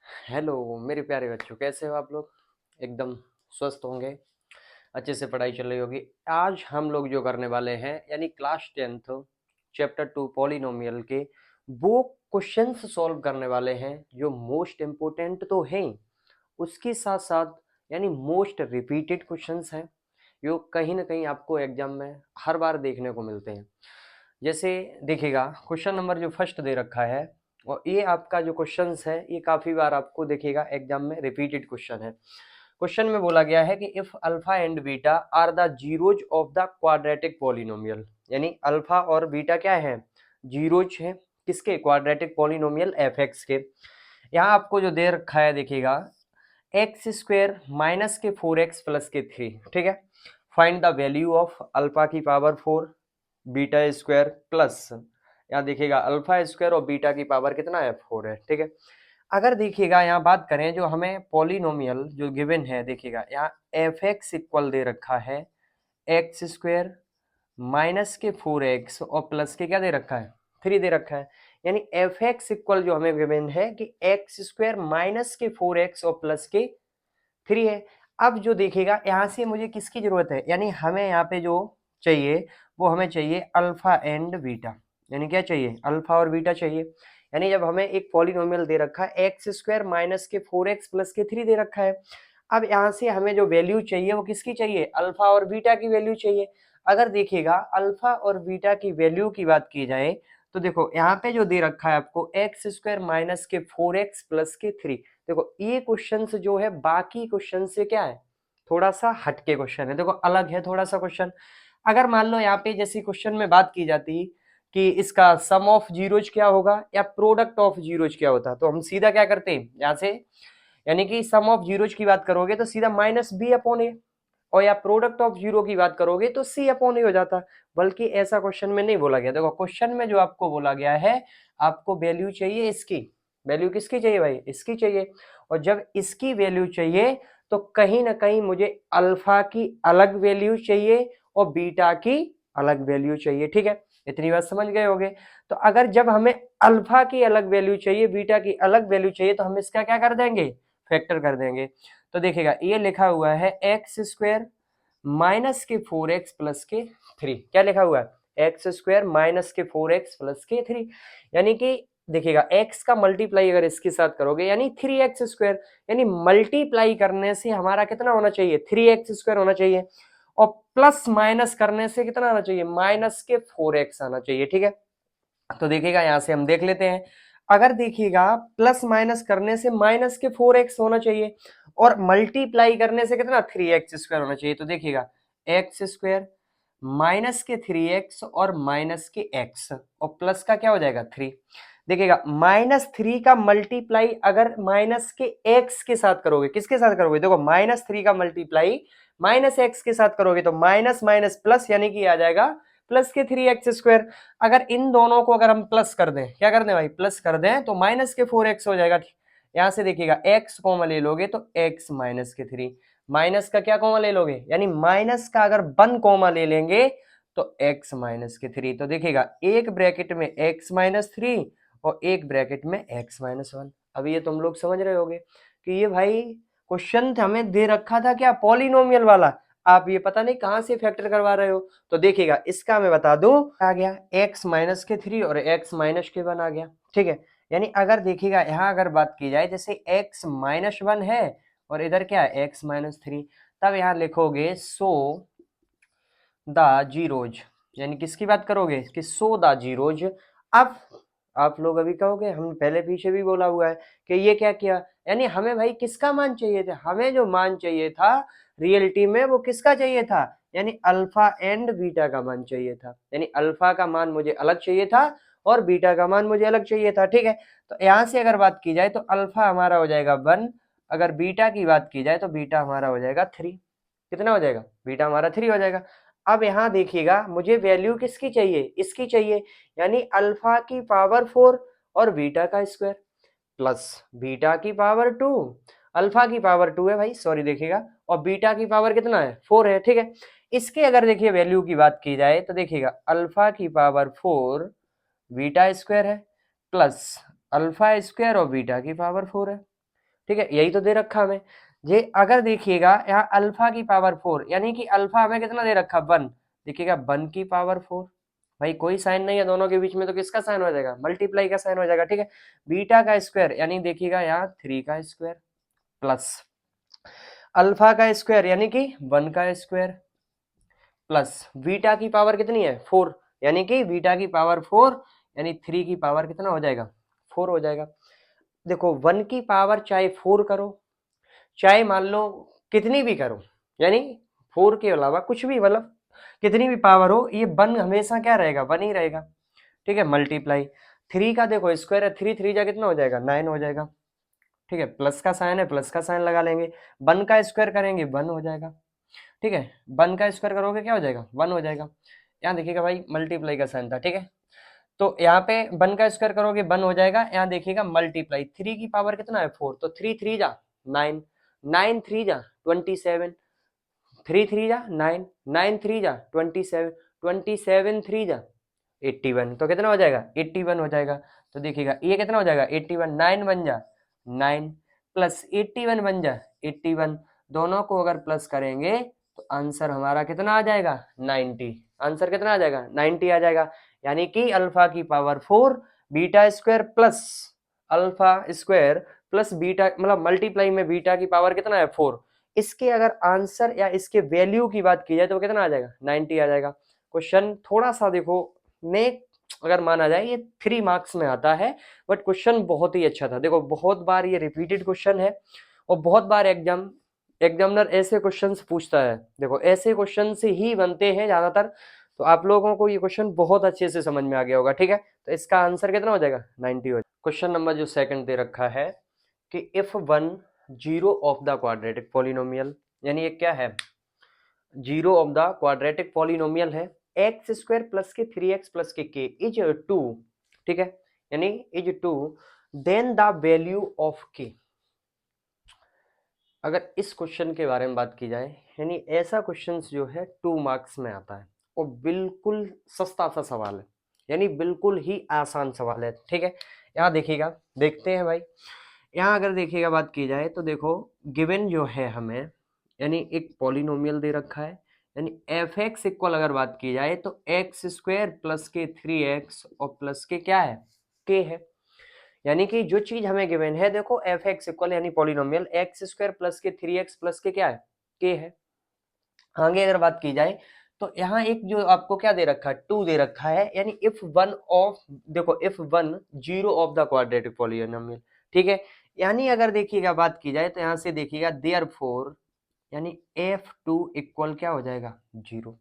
Hello मेरे प्यारे बच्चों, कैसे हो आप लोग? एकदम स्वस्थ होंगे, अच्छे से पढ़ाई चल रही होगी। आज हम लोग जो करने वाले हैं यानी क्लास 10th चैप्टर 2 पॉलिनोमियल के वो क्वेश्चंस सॉल्व करने वाले हैं जो मोस्ट इम्पोर्टेंट तो हैं, उसके साथ साथ यानी मोस्ट रिपीटेड क्वेश्चंस हैं जो कहीं ना कहीं आपको एग्जाम में हर बार देखने को मिलते हैं। जैसे देखिएगा, क्वेश्चन नंबर जो फर्स्ट दे रखा है और ये आपका जो क्वेश्चंस है ये काफ़ी बार आपको देखिएगा एग्जाम में रिपीटेड क्वेश्चन है। क्वेश्चन में बोला गया है कि if alpha and beta are the zeros of the quadratic polynomial, यानी अल्फा और बीटा क्या है? जीरोज है किसके? क्वाड्रेटिक पॉलिनोमियल एफ एक्स के। यहाँ आपको जो दे रखा है देखिएगा, एक्स स्क्वेयर माइनस के 4x प्लस के 3, ठीक है। Find the value of alpha की पावर 4 बीटा स्क्वायर प्लस, यहाँ देखिएगा अल्फा स्क्वायर और बीटा की पावर कितना है? 4 है, ठीक है। अगर देखिएगा यहाँ बात करें जो हमें पॉलिनोमियल जो गिवन है, देखिएगा यहाँ एफ एक्स इक्वल दे रखा है एक्स स्क्वायर माइनस के 4x और प्लस के क्या दे रखा है? 3 दे रखा है। यानी एफ एक्स इक्वल जो हमें गिवन है कि एक्स स्क्वायर माइनस के 4x और प्लस के 3 है। अब जो देखिएगा यहाँ से मुझे किसकी जरूरत है, यानी हमें यहाँ पे जो चाहिए वो हमें चाहिए अल्फा एंड बीटा, यानी क्या चाहिए? अल्फा और बीटा चाहिए। यानी जब हमें एक पॉलिनोमियल दे रखा है एक्स स्क्वायर माइनस के 4x प्लस के 3 दे रखा है, अब यहाँ से हमें जो वैल्यू चाहिए वो किसकी चाहिए? अल्फा और बीटा की वैल्यू चाहिए। अगर देखिएगा अल्फा और बीटा की वैल्यू की बात की जाए तो देखो यहाँ पे जो दे रखा है आपको एक्स स्क्वायर माइनस के 4x प्लस के 3, देखो ये क्वेश्चन जो है बाकी क्वेश्चन से क्या है? थोड़ा सा हटके क्वेश्चन है, देखो अलग है थोड़ा सा क्वेश्चन। अगर मान लो यहाँ पे जैसी क्वेश्चन में बात की जाती कि इसका सम ऑफ जीरोज क्या होगा या प्रोडक्ट ऑफ जीरोज क्या होता, तो हम सीधा क्या करते हैं यहाँ से, यानी कि सम ऑफ जीरोज की बात करोगे तो सीधा माइनस बी अपॉन ए, और या प्रोडक्ट ऑफ जीरो की बात करोगे तो सी अपॉन ए हो जाता। बल्कि ऐसा क्वेश्चन में नहीं बोला गया। देखो क्वेश्चन में जो आपको बोला गया है, आपको वैल्यू चाहिए इसकी। वैल्यू किसकी चाहिए भाई? इसकी चाहिए। और जब इसकी वैल्यू चाहिए तो कहीं ना कहीं मुझे अल्फा की अलग वैल्यू चाहिए और बीटा की अलग वैल्यू चाहिए, ठीक है। इतनी बात समझ गए होगे। तो अगर जब हमें अल्फा की अलग वैल्यू चाहिए, बीटा की अलग वैल्यू चाहिए, तो हम इसका क्या कर देंगे? फैक्टर कर देंगे। तो देखिएगा ये लिखा हुआ है एक्स स्क्वायर माइनस के 4x प्लस के 3, क्या लिखा हुआ है? एक्स स्क्वायर माइनस के 4x प्लस के 3, यानी कि देखिएगा x का मल्टीप्लाई अगर इसके साथ करोगे यानी 3x स्क्वायर, यानी मल्टीप्लाई करने से हमारा कितना होना चाहिए? 3x स्क्वायर होना चाहिए, और प्लस माइनस करने से कितना आना चाहिए? माइनस के 4x आना चाहिए, ठीक है। तो देखिएगा यहाँ से हम देख लेते हैं। अगर देखिएगा प्लस माइनस करने से माइनस के 4x होना चाहिए और मल्टीप्लाई करने से कितना? 3x स्क्वायर होना चाहिए। तो देखिएगा एक्स स्क्वायर माइनस के 3x और माइनस के x और प्लस का क्या हो जाएगा? 3। देखिएगा -3 का मल्टीप्लाई अगर माइनस के x के साथ करोगे, किसके साथ करोगे? देखो -3 का मल्टीप्लाई माइनस एक्स के साथ करोगे तो माइनस माइनस प्लस, यानी कि आ जाएगा प्लस के 3x स्क्वायर। अगर इन दोनों को अगर हम प्लस कर दें, क्या कर दें भाई? प्लस कर दें, तो माइनस के 4x हो जाएगा। यहां से देखिएगा x कॉमन ले लोगे तो x माइनस के 3, माइनस का क्या कॉमन ले लोगे? यानी माइनस का अगर 1 कॉमन ले लेंगे तो x माइनस के 3। तो देखिएगा एक ब्रैकेट में x माइनस 3 और एक ब्रैकेट में x माइनस 1। अभी ये तुम लोग समझ रहे होगे कि ये भाई क्वेश्चन हमें दे रखा था क्या? पॉलिनोमियल वाला। आप ये पता नहीं कहां से फैक्टर करवा रहे हो। तो देखिएगा इसका मैं बता दूं, आ गया x माइनस के 3 और x माइनस के 1 आ गया, ठीक है। यानी अगर देखिएगा यहाँ अगर बात की जाए जैसे x माइनस 1 है और इधर क्या है? x माइनस 3, तब यहाँ लिखोगे सो द जीरोज, यानी किसकी बात करोगे? कि सो द जीरोज। अब आप लोग अभी कहोगे हम पहले पीछे भी बोला हुआ है कि ये क्या किया, यानी हमें भाई किसका मान चाहिए था? हमें जो मान चाहिए था रियलिटी में वो किसका चाहिए था? यानी अल्फा एंड बीटा का मान चाहिए था। यानी अल्फा का मान मुझे अलग चाहिए था और बीटा का मान मुझे अलग चाहिए था, ठीक है। तो यहाँ से अगर बात की जाए तो अल्फा हमारा हो जाएगा 1, अगर बीटा की बात की जाए तो बीटा हमारा हो जाएगा 3। कितना हो जाएगा? बीटा हमारा 3 हो जाएगा। अब यहाँ देखिएगा मुझे वैल्यू किसकी चाहिए? इसकी चाहिए, यानी अल्फा की पावर 4 और बीटा का स्क्वायर प्लस बीटा की पावर 2। अल्फा की पावर 2 है भाई, सॉरी देखिएगा, और बीटा की पावर कितना है? 4 है, ठीक है। इसके अगर देखिए वैल्यू की बात की जाए तो देखिएगा अल्फा की पावर 4 बीटा स्क्वायर है प्लस अल्फा स्क्वायर और बीटा की पावर 4 है। ठीक है, यही तो दे रखा हमें। ये अगर देखिएगा यहाँ अल्फा की पावर 4, यानी कि अल्फा हमें कितना दे रखा 1, देखिएगा 1 की पावर 4, भाई कोई साइन नहीं है दोनों के बीच में, तो किसका साइन हो जाएगा, मल्टीप्लाई का साइन हो जाएगा। ठीक है, बीटा का स्क्वायर यानी देखिएगा यहाँ 3 का स्क्वायर प्लस अल्फा का स्क्वायर यानी कि 1 का स्क्वायर प्लस बीटा की पावर कितनी है 4, यानी कि बीटा की पावर 4 यानी 3 की पावर कितना हो जाएगा 4 हो जाएगा। देखो 1 की पावर चाहे 4 करो, चाहे मान लो कितनी भी करो, यानी 4 के अलावा कुछ भी, मतलब कितनी भी पावर हो, ये 1 हमेशा क्या रहेगा 1 ही रहेगा। ठीक है, मल्टीप्लाई 3 का देखो स्क्वायर है, 3 3 जा कितना हो जाएगा 9 हो जाएगा। ठीक है, प्लस का साइन है, प्लस का साइन लगा लेंगे, 1 का स्क्वायर करेंगे 1 हो जाएगा। ठीक है, 1 का स्क्वायर करोगे क्या हो जाएगा 1 हो जाएगा। यहाँ देखिएगा भाई मल्टीप्लाई का साइन था। ठीक है, तो यहाँ पे 1 का स्क्वायर करोगे 1 हो जाएगा। यहाँ देखिएगा मल्टीप्लाई 3 की पावर कितना है 4, तो 3 3 जा 9, 9 3 जा 27, 3 3 जा 9, 9 3 जा 27, 27 3 जा 81, तो कितना हो जाएगा 81 हो जाएगा। तो देखिएगा ये कितना हो जाएगा 81, 9 बन जा 9 प्लस 81 बन जा 81, दोनों को अगर प्लस करेंगे तो आंसर हमारा कितना आ जाएगा 90, आंसर कितना आ जाएगा 90 आ जाएगा। यानी कि अल्फा की power 4 beta square plus alpha square plus beta, मतलब मल्टीप्लाई में बीटा की पावर कितना है 4, इसके अगर आंसर या इसके वैल्यू की बात की जाए तो कितना आ जाएगा 90 आ जाएगा। क्वेश्चन थोड़ा सा देखो ने अगर माना जाए ये 3 मार्क्स में आता है, बट क्वेश्चन बहुत ही अच्छा था। देखो बहुत बार ये रिपीटेड क्वेश्चन है और बहुत बार एग्जामिनर ऐसे क्वेश्चंस पूछता है। देखो ऐसे क्वेश्चन से ही बनते हैं ज्यादातर, तो आप लोगों को ये क्वेश्चन बहुत अच्छे से समझ में आ गया होगा। ठीक है, तो इसका आंसर कितना हो जाएगा 90 हो जाएगा। क्वेश्चन नंबर जो सेकंड दे रखा है कि if 1 zero of the quadratic polynomial, यानी ये क्या है zero of the quadratic polynomial है, x square plus k 3x plus k is 2, ठीक है, यानी is 2, then the value of k. अगर इस क्वेश्चन के बारे में बात की जाए, यानी ऐसा क्वेश्चन जो है 2 मार्क्स में आता है और बिल्कुल सस्ता सा सवाल है, यानी बिल्कुल ही आसान सवाल है। ठीक है, यहाँ देखिएगा, देखते हैं भाई, यहाँ अगर देखिएगा बात की जाए तो देखो गिवन जो है हमें, यानी एक पॉलिनोमियल दे रखा है, यानी एफ एक्स इक्वल अगर बात की जाए तो x square plus k 3x और प्लस के क्या है के है। यानी कि जो चीज हमें गिवन है, देखो एफ एक्स इक्वल यानी polynomial x square plus k 3x plus के क्या है के है। आगे अगर बात की जाए तो यहाँ एक जो आपको क्या दे रखा है 2 दे रखा है, यानी इफ वन ऑफ, देखो if 1 zero of the quadratic polynomial. ठीक है, यानी अगर देखिएगा बात की जाए तो यहाँ से देखिएगा देयरफॉर, यानी f2 इक्वल क्या हो जाएगा 0,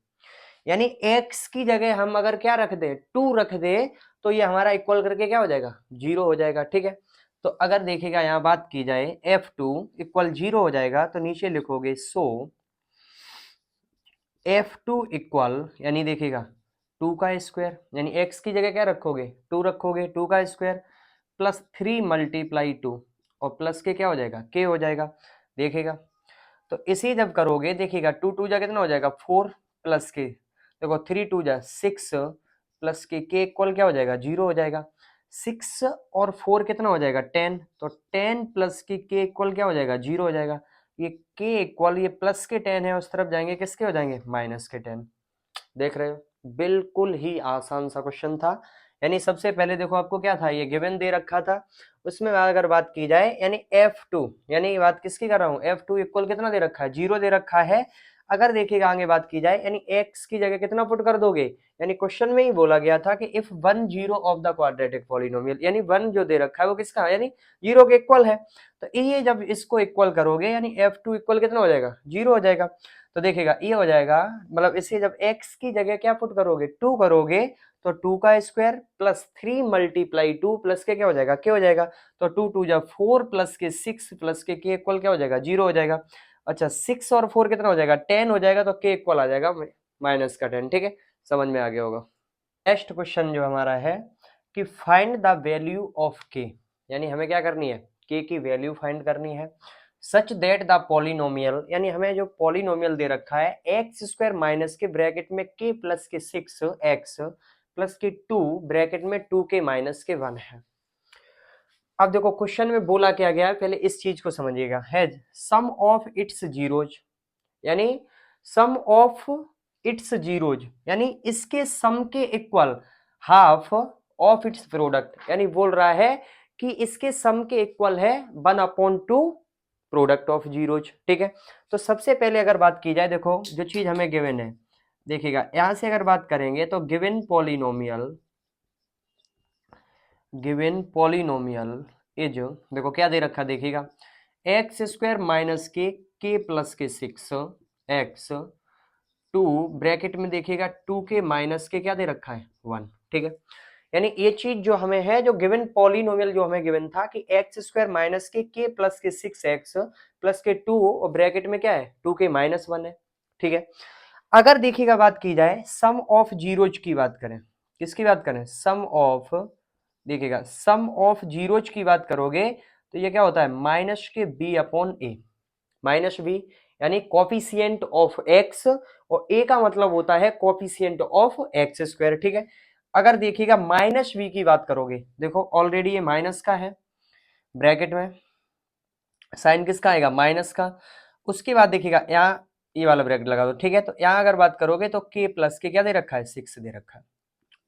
यानी x की जगह हम अगर क्या रख दे 2 रख दे तो ये हमारा इक्वल करके क्या हो जाएगा 0 हो जाएगा। ठीक है, तो अगर देखिएगा यहाँ बात की जाए f2 इक्वल 0 हो जाएगा तो नीचे लिखोगे सो f2 इक्वल, यानी देखिएगा 2 का स्क्वायर, यानी x की जगह क्या रखोगे 2 रखोगे, 2 का स्क्वायर प्लस 3 मल्टीप्लाई 2 और प्लस के क्या हो जाएगा k हो जाएगा। देखिएगा तो इसी जब करोगे देखिएगा 2 2 जा कितना हो जाएगा 4 प्लस के, देखो 3 2 जा 6 प्लस के इक्वल क्या हो जाएगा 0 हो जाएगा। 6 और 4 कितना हो जाएगा 10, तो 10 प्लस के इक्वल क्या हो जाएगा 0 हो जाएगा। ये के इक्वल, ये प्लस के 10 है, उस तरफ जाएंगे किसके हो जाएंगे माइनस के 10। देख रहे हो, बिल्कुल ही आसान सा क्वेश्चन था। यानी सबसे पहले देखो आपको क्या था, ये गिवन दे रखा था, उसमें अगर बात की जाए यानी f2, यानी बात किसकी कर रहा हूँ f2 इक्वल कितना दे रखा है 0 दे रखा है। अगर देखिएगा आगे बात की जाए यानी x की जगह कितना पुट कर दोगे, यानी क्वेश्चन में ही बोला गया था कि if 1 zero of the quadratic polynomial, यानी 1 जो दे रखा है वो किसका यानी 0 के इक्वल है, तो ये जब इसको इक्वल करोगे यानी f2 इक्वल कितना हो जाएगा 0 हो जाएगा। तो देखिएगा ये हो जाएगा, मतलब इसे जब x की जगह क्या पुट करोगे 2 करोगे तो 2 का स्क्वायर प्लस 3 मल्टीप्लाई 2 प्लस के क्या हो जाएगा के हो जाएगा। तो 2 2 जा 4 प्लस के 6 प्लस के इक्वल क्या हो जाएगा 0 हो जाएगा। अच्छा 6 और 4 कितना हो जाएगा 10 हो जाएगा, तो के इक्वल आ जाएगा माइनस का 10। ठीक है, समझ में आ गया होगा। नेक्स्ट क्वेश्चन जो हमारा है कि फाइंड द वैल्यू ऑफ के, यानी हमें क्या करनी है के की वैल्यू फाइंड करनी है सच दैट द पॉलिनोमियल, यानी हमें जो पॉलिनोमियल दे रखा है एक्स स्क्वायर माइनस के ब्रैकेट में के प्लस के 6x प्लस के 2 ब्रैकेट में 2 के माइनस के 1 है। अब देखो क्वेश्चन में बोला क्या गया है, पहले इस चीज को समझिएगा। Has sum of its zeros, यानी सम ऑफ इट्स जीरोज यानी इसके सम के equal half of its product, यानी बोल रहा है कि इसके सम के इक्वल है 1/2 प्रोडक्ट ऑफ जीरोज। ठीक है, तो सबसे पहले अगर बात की जाए, देखो जो चीज हमें गिवन है, देखिएगा यहां से अगर बात करेंगे तो गिवन पॉलिनोमियल इज, देखो क्या दे रखा, देखिएगा एक्स स्क्वायर माइनस के प्लस के 6 एक्स 2 ब्रैकेट में देखिएगा 2 के माइनस के क्या दे रखा है 1। ठीक है, यानी ये चीज जो हमें है, जो गिवन पॉलिनोमियल जो हमें गिवन था कि एक्स स्क्वायर माइनस के प्लस के 6x प्लस के 2 और ब्रैकेट में क्या है 2 के माइनस 1 है। ठीक है, अगर देखिएगा बात की जाए सम ऑफ जीरोज की बात करें, किसकी बात करें, सम ऑफ, देखिएगा सम ऑफ जीरोज की बात करोगे तो ये क्या होता है माइनस के b अपॉन ए, माइनस b यानी कॉफिशिएंट ऑफ x, और a का मतलब होता है कॉफिशिएंट ऑफ एक्स स्क्वायर। ठीक है, अगर देखिएगा माइनस b की बात करोगे, देखो ऑलरेडी ये माइनस का है, ब्रैकेट में साइन किसका आएगा माइनस का, उसके बाद देखिएगा यहाँ ये वाला ब्रैकेट लगा दो। ठीक है, तो यहाँ अगर बात करोगे तो k प्लस के क्या दे रखा है 6 दे रखा है,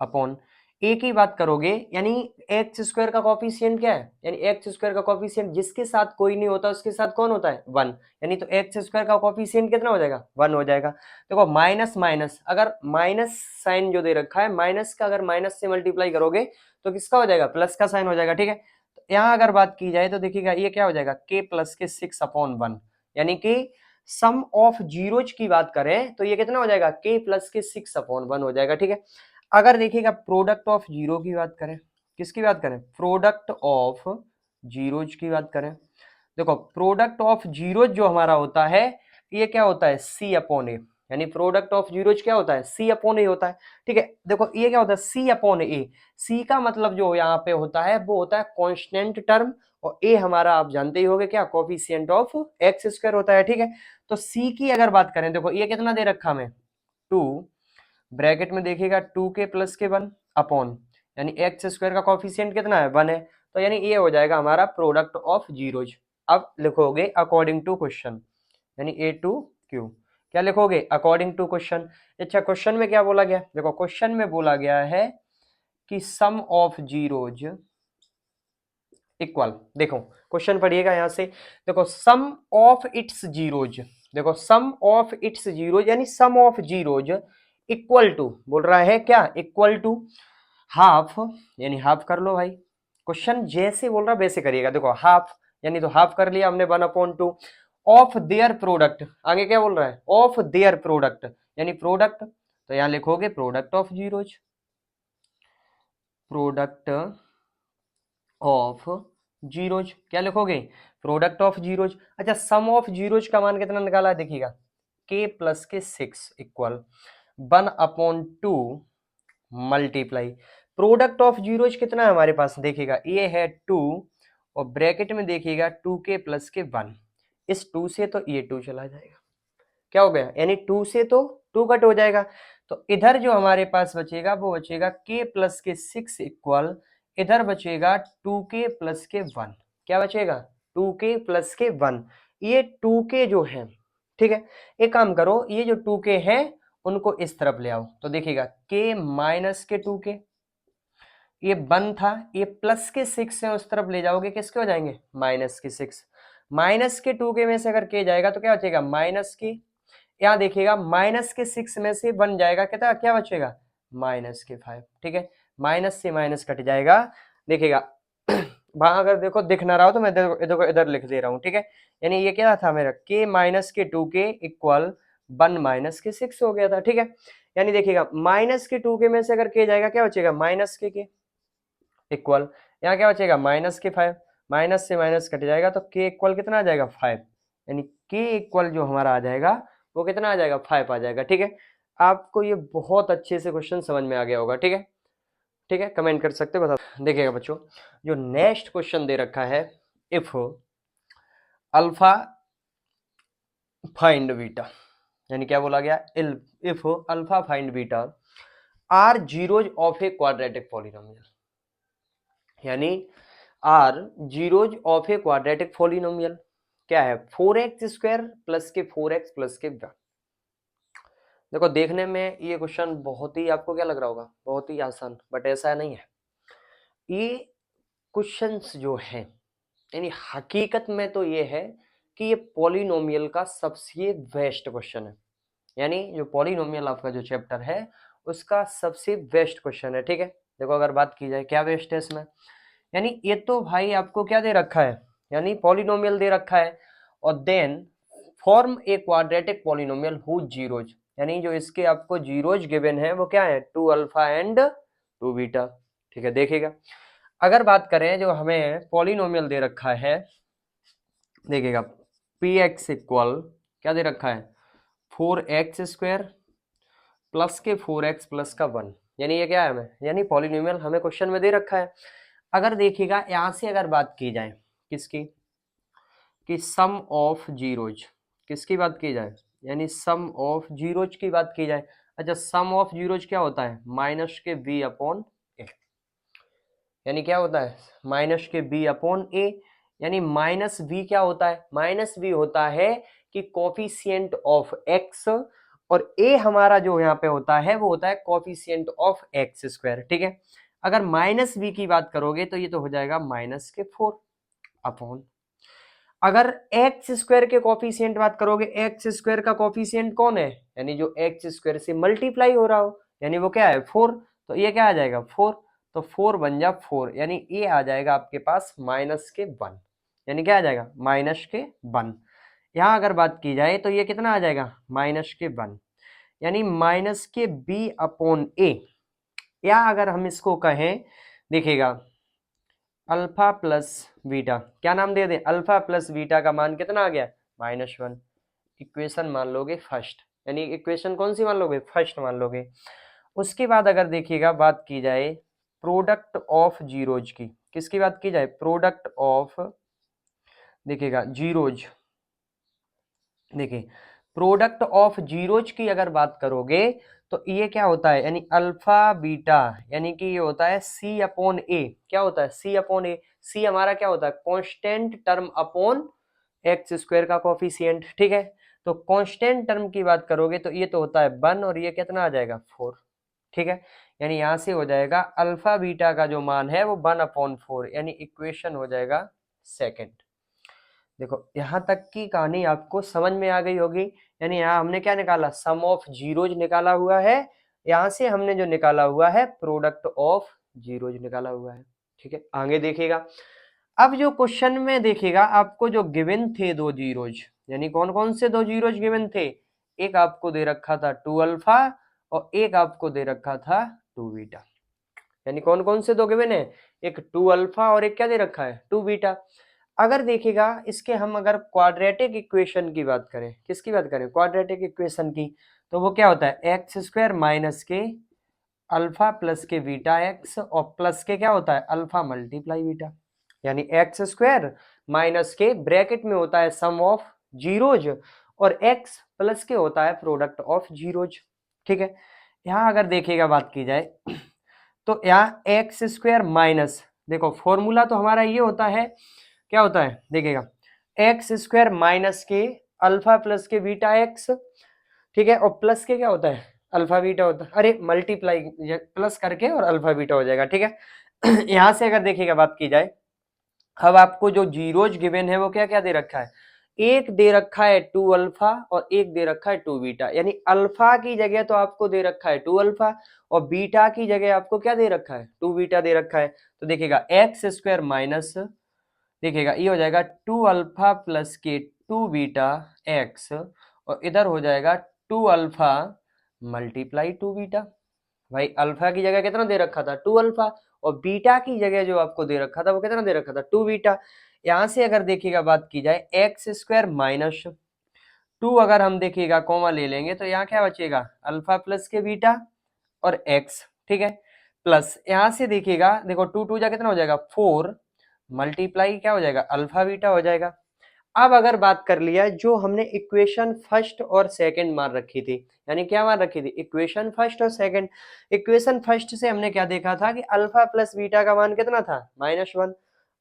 अपॉन ए की बात करोगे यानी एक्स स्क्वायर का कॉफिशिएंट क्या है, यानी एक्स स्क्वायर का कॉफिशिएंट जिसके साथ कोई नहीं होता उसके साथ कौन होता है 1, यानी तो एक्स स्क्वायर का कॉफिशिएंट कितना हो जाएगा 1 हो जाएगा। देखो माइनस माइनस, अगर माइनस साइन जो दे रखा है माइनस का अगर माइनस से मल्टीप्लाई करोगे तो किसका हो जाएगा प्लस का साइन हो जाएगा। ठीक है, तो यहाँ अगर बात की जाए तो देखिएगा ये क्या हो जाएगा के प्लस के 6 अपॉन 1, यानी कि सम ऑफ जीरोज की बात करें तो ये कितना हो जाएगा के प्लस के 6 अपॉन 1 हो जाएगा। ठीक है, अगर देखिएगा प्रोडक्ट ऑफ जीरो की बात करें, किसकी बात करें, प्रोडक्ट ऑफ जीरोज की बात करें, देखो प्रोडक्ट ऑफ जीरोज जो हमारा होता है ये क्या होता है सी अपॉन ए, यानी प्रोडक्ट ऑफ जीरोज क्या होता है सी अपॉन ए होता है। ठीक है, देखो ये क्या होता है सी अपॉन ए, सी का मतलब जो यहाँ पे होता है वो होता है कांस्टेंट टर्म, और ए हमारा आप जानते ही होंगे क्या कोफिशिएंट ऑफ एक्स स्क्वायर होता है। ठीक है, तो सी की अगर बात करें, देखो ये कितना दे रखा हमें 2, ब्रैकेट में देखिएगा 2 के प्लस के 1 अपॉन, यानी एक्स स्क्वायर का कॉफिशिएंट कितना है 1 है, तो यानी ये हो जाएगा हमारा प्रोडक्ट ऑफ जीरोज। अब लिखोगे अकॉर्डिंग टू क्वेश्चन, यानी ए टू क्यू, क्या लिखोगे अकॉर्डिंग टू क्वेश्चन। अच्छा क्वेश्चन में क्या बोला गया, देखो क्वेश्चन में बोला गया है कि सम ऑफ जीरोज इक्वल, देखो क्वेश्चन पढ़िएगा यहां से, देखो सम ऑफ इट्स जीरोज, देखो सम ऑफ इट्स जीरोज यानी sum of zeros equal to, बोल रहा है क्या इक्वल टू हाफ, यानी हाफ कर लो भाई, क्वेश्चन जैसे बोल रहा वैसे करिएगा। देखो हाफ यानी तो हाफ कर लिया हमने 1/2 ऑफ देयर प्रोडक्ट, आगे क्या बोल रहा है ऑफ देयर प्रोडक्ट, यानी प्रोडक्ट, तो यहां लिखोगे product of zeros, product of zeros, क्या लिखोगे प्रोडक्ट ऑफ जीरोज। अच्छा सम ऑफ जीरोज का मान कितना निकाला है, देखिएगा के प्लस के 6 equal 1/2 multiply product of zeros कितना है हमारे पास, देखिएगा ये है 2 और ब्रैकेट में देखिएगा 2 के प्लस के 1, इस 2 से तो ये 2 चला जाएगा, क्या हो गया यानी 2 से तो 2 कट हो जाएगा, तो इधर जो हमारे पास बचेगा वो बचेगा के प्लस के 6 इक्वल, इधर बचेगा 2 के प्लस के 1, क्या बचेगा 2 के प्लस के 1, ये 2 के जो है। ठीक है, एक काम करो ये जो 2 के हैं उनको इस तरफ ले आओ, तो देखिएगा के माइनस के 2 के, ये 1 था, ये प्लस के 6 है उस तरफ ले जाओगे किसके हो जाएंगे माइनस के 6, माइनस के 2 के में से अगर के जाएगा तो क्या बचेगा माइनस के, यहाँ देखिएगा माइनस के 6 में से 1 जाएगा कितना, क्या बचेगा माइनस के 5। ठीक है, माइनस से माइनस कट जाएगा, देखिएगा वहां अगर देखो दिख ना रहा हो तो मैं देखो इधर लिख दे रहा हूँ। ठीक है, यानी ये क्या था मेरा के माइनस के 2 के इक्वल 1 माइनस के 6 हो गया था। ठीक है, यानी देखिएगा माइनस के 2 के में से अगर के जाएगा क्या बचेगा माइनस के इक्वल, यहाँ क्या बचेगा माइनस के 5, माइनस से माइनस कट जाएगा तो के इक्वल कितना आ जाएगा 5, यानी के इक्वल जो हमारा आ जाएगा वो कितना आ जाएगा 5 आ जाएगा। ठीक है, आपको ये बहुत अच्छे से क्वेश्चन समझ में आ गया होगा। ठीक है, ठीक है कमेंट कर सकते हो, बता। देखिएगा बच्चों जो नेक्स्ट क्वेश्चन दे रखा है, इफ अल्फा फाइंड बीटा, यानी क्या बोला गया if alpha find beta are zeros of a quadratic polynomial, यानी are zeros of a quadratic polynomial. क्या है? 4x² प्लस के 4x प्लस के 1। देखो देखने में ये क्वेश्चन बहुत ही, आपको क्या लग रहा होगा, बहुत ही आसान, बट ऐसा नहीं है। ये क्वेश्चंस जो हैं, यानी हकीकत में तो ये है कि ये पॉलिनोमियल का सबसे बेस्ट क्वेश्चन है। यानी जो पॉलिनोमियल आपका जो चैप्टर है उसका सबसे बेस्ट क्वेश्चन है। ठीक है, देखो अगर बात की जाए क्या बेस्ट है इसमें, यानी ये तो भाई आपको क्या दे रखा है, यानी पॉलिनोमियल दे रखा है, और then form a quadratic polynomial who zeros, यानी जो इसके आपको जीरोज गिवन है वो क्या है, 2 अल्फा एंड 2 बीटा। ठीक है, देखिएगा अगर बात करें जो हमें पॉलिनोमियल दे रखा है, देखिएगा पी एक्स इक्वल क्या दे रखा है, 4x² प्लस के 4x प्लस का 1, यानी ये क्या है हमें, यानी पॉलिनोमियल हमें क्वेश्चन में दे रखा है। अगर देखिएगा यहां से अगर बात की जाए किसकी, कि सम ऑफ जीरोज, किसकी बात की जाए, यानी सम ऑफ जीरोज की बात की जाए। अच्छा, सम ऑफ जीरोज क्या होता है, माइनस के b अपॉन ए, यानी क्या होता है, माइनस के b अपॉन ए, यानी माइनस v क्या होता है, माइनस v होता है कि कोफिशिएंट ऑफ x, और a हमारा जो यहाँ पे होता है वो होता है कोफिशिएंट ऑफ x²। ठीक है, अगर माइनस v की बात करोगे तो ये तो हो जाएगा माइनस के 4 अपॉन, अगर x² के कोफिशिएंट बात करोगे, x² का कोफिशिएंट कौन है, यानी जो x² से मल्टीप्लाई हो रहा हो, यानी वो क्या है 4, तो ये क्या आ जाएगा 4, तो 4 बन जा 4, यानी ये आ जाएगा आपके पास माइनस के 1, यानी क्या आ जाएगा माइनस के 1। यहाँ अगर बात की जाए तो ये कितना आ जाएगा माइनस के 1, यानी माइनस के b अपॉन ए, या अगर हम इसको कहें, देखिएगा अल्फा प्लस बीटा, क्या नाम दे दें, अल्फा प्लस बीटा का मान कितना आ गया -1, इक्वेशन मान लोगे फर्स्ट, यानी इक्वेशन कौन सी मान लोगे, फर्स्ट मान लोगे। उसके बाद अगर देखिएगा बात की जाए प्रोडक्ट ऑफ जीरोज की, किसकी बात की जाए, प्रोडक्ट ऑफ, देखिएगा जीरोज, देखिए प्रोडक्ट ऑफ जीरोज की अगर बात करोगे तो ये क्या होता है, यानी अल्फा बीटा, यानी कि ये होता है c अपॉन ए, क्या होता है c अपॉन ए, c हमारा क्या होता है कांस्टेंट टर्म अपॉन x² का कोफिशिएंट। ठीक है, तो कांस्टेंट टर्म की बात करोगे तो ये तो होता है 1, और ये कितना आ जाएगा 4। ठीक है, यानी यहां से हो जाएगा अल्फा बीटा का जो मान है वो 1/4, यानी इक्वेशन हो जाएगा सेकेंड। देखो यहाँ तक की कहानी आपको समझ में आ गई होगी, यानी यहाँ हमने क्या निकाला, सम ऑफ जीरोज निकाला हुआ है, यहाँ से हमने जो निकाला हुआ है प्रोडक्ट ऑफ जीरोज निकाला हुआ है। ठीक है, आगे देखिएगा, अब जो क्वेश्चन में देखिएगा आपको जो गिवन थे दो जीरोज, यानी कौन कौन से दो जीरोज गिवन थे, एक आपको दे रखा था 2 अल्फा और एक आपको दे रखा था 2 बीटा, यानी कौन कौन से दो गिवन है, एक 2 अल्फा और एक क्या दे रखा है 2 बीटा। अगर देखिएगा इसके हम अगर क्वाड्रेटिक इक्वेशन की बात करें, किसकी बात करें, क्वाड्रेटिक इक्वेशन की, तो वो क्या होता है x² माइनस के अल्फा प्लस के बीटा x, और प्लस के क्या होता है अल्फा मल्टीप्लाई बीटा, यानी x² माइनस के ब्रैकेट में होता है सम ऑफ जीरोज, और x प्लस के होता है प्रोडक्ट ऑफ जीरोज। ठीक है, यहाँ अगर देखिएगा बात की जाए तो यहाँ x² माइनस, देखो फॉर्मूला तो हमारा ये होता है, क्या होता है देखिएगा x² माइनस के अल्फा प्लस के बीटा x, ठीक है, और प्लस के क्या होता है अल्फा बीटा होता है, अरे मल्टीप्लाई प्लस करके और अल्फा बीटा हो जाएगा। ठीक है यहां से अगर देखिएगा बात की जाए, अब आपको जो जीरोज गिवन है वो क्या क्या दे रखा है, एक दे रखा है 2 अल्फा और एक दे रखा है 2 बीटा, यानी अल्फा की जगह तो आपको दे रखा है 2 अल्फा और बीटा की जगह आपको क्या दे रखा है 2 बीटा दे रखा है। तो देखिएगा x² माइनस, देखिएगा ये हो जाएगा 2 अल्फा प्लस के 2 बीटा x, और इधर हो जाएगा 2 अल्फा मल्टीप्लाई 2 बीटा। भाई अल्फा की जगह कितना दे रखा था 2 अल्फा, और बीटा की जगह जो आपको दे रखा था वो कितना दे रखा था 2 बीटा। यहां से अगर देखिएगा बात की जाए x² माइनस 2, अगर हम देखिएगा कॉमा ले लेंगे तो यहाँ क्या बचेगा अल्फा प्लस के बीटा और x। ठीक है, प्लस यहाँ से देखिएगा, देखो 2 2 जा कितना हो जाएगा 4, मल्टीप्लाई क्या हो जाएगा अल्फा बीटा हो जाएगा। अब अगर बात कर लिया जो हमने इक्वेशन फर्स्ट और सेकंड मान रखी थी, यानी क्या मान रखी थी इक्वेशन फर्स्ट और सेकंड, इक्वेशन फर्स्ट से हमने क्या देखा था कि अल्फा प्लस बीटा का मान कितना था -1,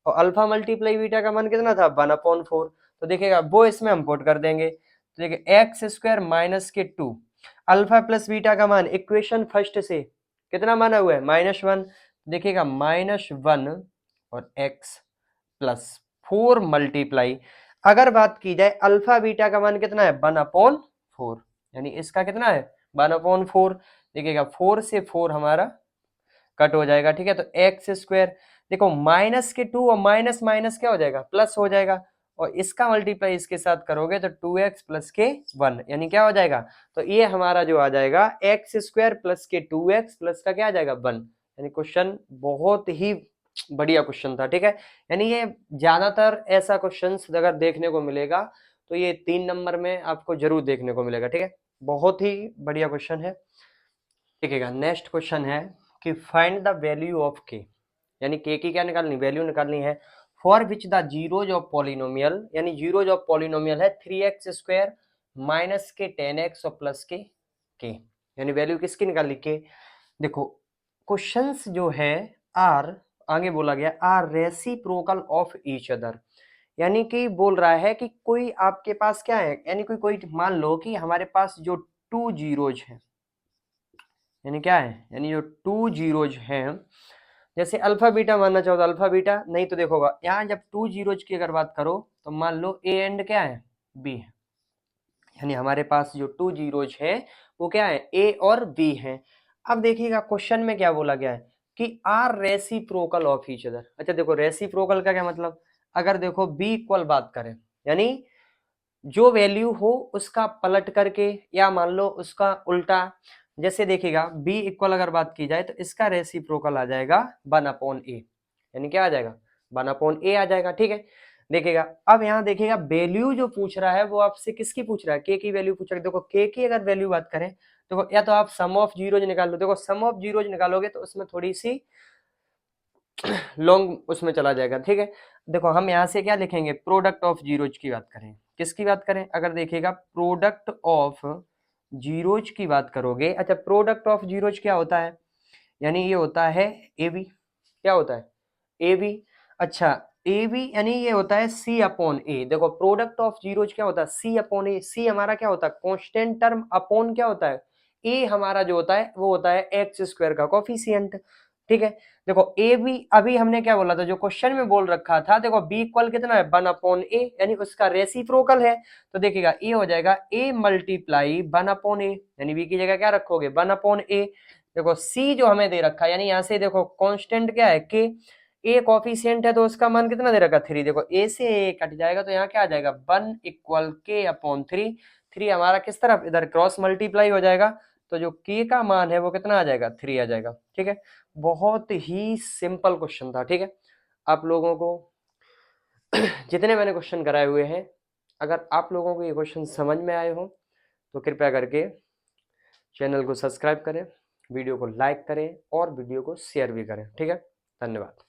और अल्फा मल्टीप्लाई बीटा का मान कितना था 1/4। तो देखिएगा वो इसमें हम पुट कर देंगे, तो देखिए एक्स स्क्वायर माइनस के 2 अल्फा प्लस बीटा का मान इक्वेशन फर्स्ट से कितना माना हुआ है -1, देखिएगा -1 और एक्स प्लस 4 मल्टीप्लाई, अगर बात की जाए अल्फा बीटा का मान कितना है 1/4, यानी इसका कितना है 1/4। देखिएगा 4 से 4 हमारा कट हो जाएगा, ठीक है। तो एक्स स्क्वायर देखो माइनस के 2 और माइनस माइनस क्या हो जाएगा प्लस हो जाएगा, और इसका मल्टीप्लाई इसके साथ करोगे तो 2x प्लस के 1 यानी क्या हो जाएगा, तो ये हमारा जो आ जाएगा एक्स स्क्वायर प्लस के 2x प्लस का क्या आ जाएगा 1। यानी क्वेश्चन बहुत ही बढ़िया क्वेश्चन था, ठीक है। यानी ये ज्यादातर ऐसा क्वेश्चन अगर देखने को मिलेगा तो ये 3 नंबर में आपको जरूर देखने को मिलेगा, ठीक है। बहुत ही बढ़िया क्वेश्चन है। देखिएगा नेक्स्ट क्वेश्चन है कि फाइंड द वैल्यू ऑफ के, यानी के की क्या निकालनी, वैल्यू निकालनी है। For which the zeros of polynomial, यानी जीरोज ऑफ पॉलिनोमियल है 3x स्क्वायर माइनस के 10x और प्लस के, यानी वैल्यू किसकी निकाली के। देखो क्वेश्चंस जो है आर, आगे बोला गया are reciprocal of each other, यानी कि बोल रहा है कि कोई आपके पास क्या है, यानी कोई मान लो कि हमारे पास जो 2 जीरोज हैं, यानी क्या है, यानी जो 2 जीरोज हैं, जैसे अल्फा बीटा मानना चाहो तो अल्फा बीटा, नहीं तो देखोगा यहाँ जब 2 जीरोज की अगर बात करो तो मान लो ए एंड क्या है बी है, यानी हमारे पास जो 2 जीरोज है वो क्या है ए और बी है। अब देखिएगा क्वेश्चन में क्या बोला गया है कि are reciprocal of each other. अच्छा देखो रेसिप्रोकल का क्या मतलब, अगर देखो बी इक्वल बात करें, यानी जो वैल्यू हो उसका पलट करके या मान लो उसका उल्टा, जैसे देखिएगा b इक्वल अगर बात की जाए तो इसका रेसिप्रोकल आ जाएगा 1/a, यानी क्या आ जाएगा 1/a आ जाएगा, ठीक है। देखिएगा अब यहाँ देखिएगा वैल्यू जो पूछ रहा है वो आपसे किसकी पूछ रहा है, k की वैल्यू पूछ रहा है। देखो k की अगर वैल्यू बात करें तो या तो आप सम ऑफ जीरोज निकाल लो, देखो सम ऑफ जीरोज निकालोगे तो उसमें थोड़ी सी लॉन्ग उसमें चला जाएगा, ठीक है। देखो हम यहाँ से क्या लिखेंगे, प्रोडक्ट ऑफ जीरोज की बात करें, किसकी बात करें, अगर देखिएगा प्रोडक्ट ऑफ जीरोज की बात करोगे। अच्छा प्रोडक्ट ऑफ जीरोज क्या होता है, यानी ये होता है ए बी, क्या होता है ए बी। अच्छा ए बी यानी ये होता है सी अपॉन ए। देखो प्रोडक्ट ऑफ जीरोज क्या होता है सी अपॉन ए, सी हमारा क्या होता है कांस्टेंट टर्म, अपॉन क्या होता है ए हमारा जो होता है वो होता है एक्स स्क्वायर का कोफिशिएंट, ठीक है। देखो ए बी अभी हमने क्या बोला था जो क्वेश्चन में बोल रखा था, देखो बी इक्वल कितना है 1/a, यानी उसका रेसिप्रोकल है। तो देखिएगा ए हो जाएगा a मल्टीप्लाई 1/a, यानी बी की जगह क्या रखोगे 1/a। देखो सी जो हमें दे रखा है, यानी यहाँ से देखो कांस्टेंट क्या है के, ए कॉफिशिएंट है तो उसका मान कितना दे रखा 3, देखो ए से ए कट जाएगा तो यहाँ क्या आ जाएगा 1 इक्वल के अपॉन 3, 3 हमारा किस तरफ इधर क्रॉस मल्टीप्लाई हो जाएगा, तो जो के का मान है वो कितना आ जाएगा 3 आ जाएगा, ठीक है। बहुत ही सिंपल क्वेश्चन था, ठीक है। आप लोगों को जितने मैंने क्वेश्चन कराए हुए हैं, अगर आप लोगों को ये क्वेश्चन समझ में आए हो तो कृपया करके चैनल को सब्सक्राइब करें, वीडियो को लाइक करें और वीडियो को शेयर भी करें, ठीक है। धन्यवाद।